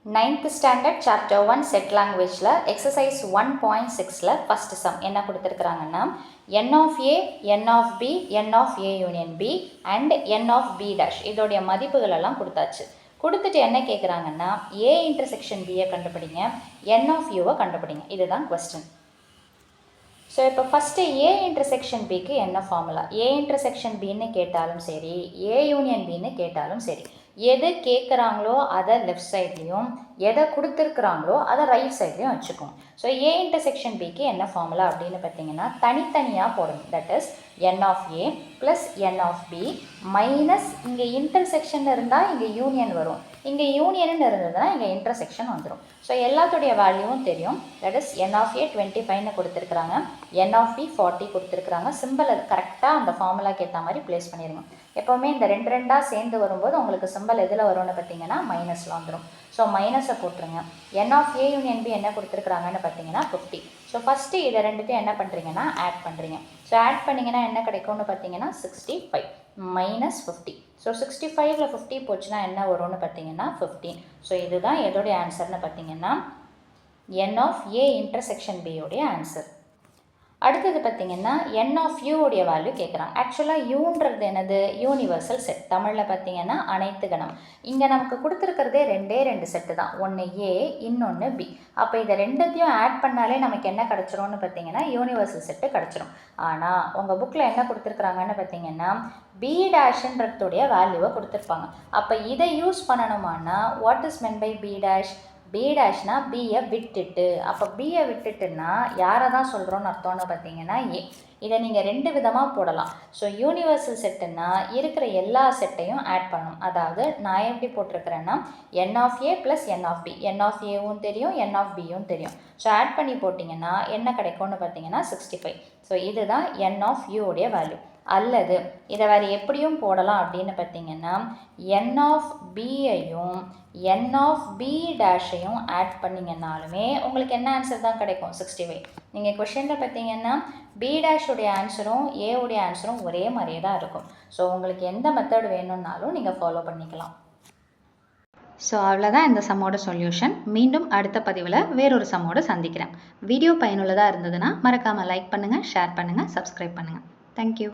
9th standard chapter 1 set languageல exercise 1.6ல first sum என்ன கொடுத்திருக்காங்கன்னா n of a, n of b, n of a union b and n of b dash இதோடைய மதிப்புகள் எல்லாம் கொடுத்தாச்சு. கொடுத்துட்டு என்ன கேட்குறாங்கன்னா a intersection b கண்டுபிடிங்க, n of u கண்டுபிடிங்க. இதுதான் question. ஸோ இப்போ ஃபஸ்ட்டு ஏ இன்டர்செக்ஷன் பிக்கு என்ன ஃபார்முலா? ஏ இன்டர்செக்ஷன் பின்னு கேட்டாலும் சரி, ஏ யூனியன் பின்னு கேட்டாலும் சரி, எது கேட்குறாங்களோ அதை லெஃப்ட் சைட்லேயும், எதை கொடுத்துருக்குறாங்களோ அதை ரைட் சைட்லேயும் வச்சுக்கோங்க. ஸோ ஏ இன்டர்செக்ஷன் பிக்கு என்ன ஃபார்முலா அப்படின்னு பார்த்தீங்கன்னா தனித்தனியாக போடணும். That is N of A plus N of B minus இங்கே இன்டர்செக்ஷன் இருந்தால் இங்கே யூனியன் வரும், இங்கே யூனியன் இருந்ததுன்னா இங்கே இன்டர்செக்ஷன் வந்துடும். ஸோ எல்லாத்துடைய வேல்யூவும் தெரியும். தட் இஸ் என் ஆஃப் ஏ 25ன்னு கொடுத்துருக்குறாங்க, என் ஆஃப் பி 40 கொடுத்துருக்குறாங்க. சிம்பிள் அது கரெக்டாக அந்த ஃபார்முலாக்கு ஏற்ற மாதிரி ப்ளேஸ் பண்ணிடுங்க. எப்போவுமே இந்த ரெண்டாக சேர்ந்து வரும்போது உங்களுக்கு சிம்பிள் எதில் வரும்னு பார்த்தீங்கன்னா மைனஸில் வந்துடும். ஸோ மைனஸை போட்டுருங்க. என் ஆஃப் ஏ யூனியன் பி என்ன கொடுத்துருக்குறாங்கன்னு பார்த்தீங்கன்னா 50. ஸோ ஃபஸ்ட்டு இதை ரெண்டுத்தையும் என்ன பண்ணுறீங்கன்னா ஆட் பண்ணுறீங்க. ஸோ ஆட் பண்ணிங்கன்னா என்ன கிடைக்கும்னு பார்த்தீங்கன்னா 65 மைனஸ் 50. ஸோ 65ல் 50 போச்சுன்னா என்ன வரும்னு பார்த்தீங்கன்னா 15. ஸோ இதுதான் எதோடைய ஆன்சர்னு பார்த்தீங்கன்னா N of A intersection பியோடைய answer. அடுத்தது பார்த்திங்கன்னா என் ஆஃப் யூடைய வேல்யூ கேட்குறாங்க. ஆக்சுவலாக யூன்றது என்னது? Universal set. தமிழில் பார்த்திங்கன்னா அனைத்து கணம். இங்கே நமக்கு கொடுத்துருக்கிறதே ரெண்டு செட்டு தான், ஒன்று ஏ இன்னொன்று பி. அப்போ இதை ரெண்டுத்தையும் ஆட் பண்ணாலே நமக்கு என்ன கிடச்சிரும்னு பார்த்தீங்கன்னா யூனிவர்சல் செட்டு கிடச்சிரும். ஆனால் உங்கள் புக்கில் என்ன கொடுத்துருக்குறாங்கன்னு பார்த்தீங்கன்னா பி டேஷ்ன்றதுடைய வேல்யூவை கொடுத்துருப்பாங்க. அப்போ இதை யூஸ் பண்ணணுமானா what is mean by B dash? B டேஷ்னா பியை விட்டுட்டு. அப்போ பியை விட்டுட்டுன்னா யாரை தான் சொல்கிறோன்னு அர்த்தம்னு பார்த்தீங்கன்னா ஏ. இதை நீங்கள் ரெண்டு விதமாக போடலாம். ஸோ யூனிவர்சல் செட்டுன்னா இருக்கிற எல்லா செட்டையும் ஆட் பண்ணணும். அதாவது நான் எப்படி போட்டிருக்கிறேன்னா N of A plus N of B, N of ஏவும் தெரியும், என் ஆஃப் பியும் தெரியும். ஸோ ஆட் பண்ணி போட்டிங்கன்னா என்ன கிடைக்கும்னு பார்த்தீங்கன்னா 65. ஸோ இதுதான் என் ஆஃப் யூடைய வேல்யூ. அல்லது இதை வேறு எப்படியும் போடலாம் அப்படின்னு பார்த்தீங்கன்னா என் ஆஃப் பியையும் என் ஆஃப் பி டேஷையும் ஆட் பண்ணிங்கன்னாலுமே உங்களுக்கு என்ன ஆன்சர் தான் கிடைக்கும்? 65. நீங்கள் கொஷனில் பார்த்தீங்கன்னா பி டேஷுடைய ஆன்சரும் ஏவுடைய ஆன்சரும் ஒரே மாதிரியே தான் இருக்கும். ஸோ உங்களுக்கு எந்த மெத்தட் வேணும்னாலும் நீங்கள் ஃபாலோ பண்ணிக்கலாம். ஸோ அவ்வளோதான் இந்த சம்மோட சொல்யூஷன். மீண்டும் அடுத்த பதிவில் வேறொரு சம்மோடு சந்திக்கிறேன். வீடியோ பயனுள்ளதாக இருந்ததுன்னா மறக்காமல் லைக் பண்ணுங்கள், ஷேர் பண்ணுங்கள், சப்ஸ்கிரைப் பண்ணுங்கள். தேங்க்யூ.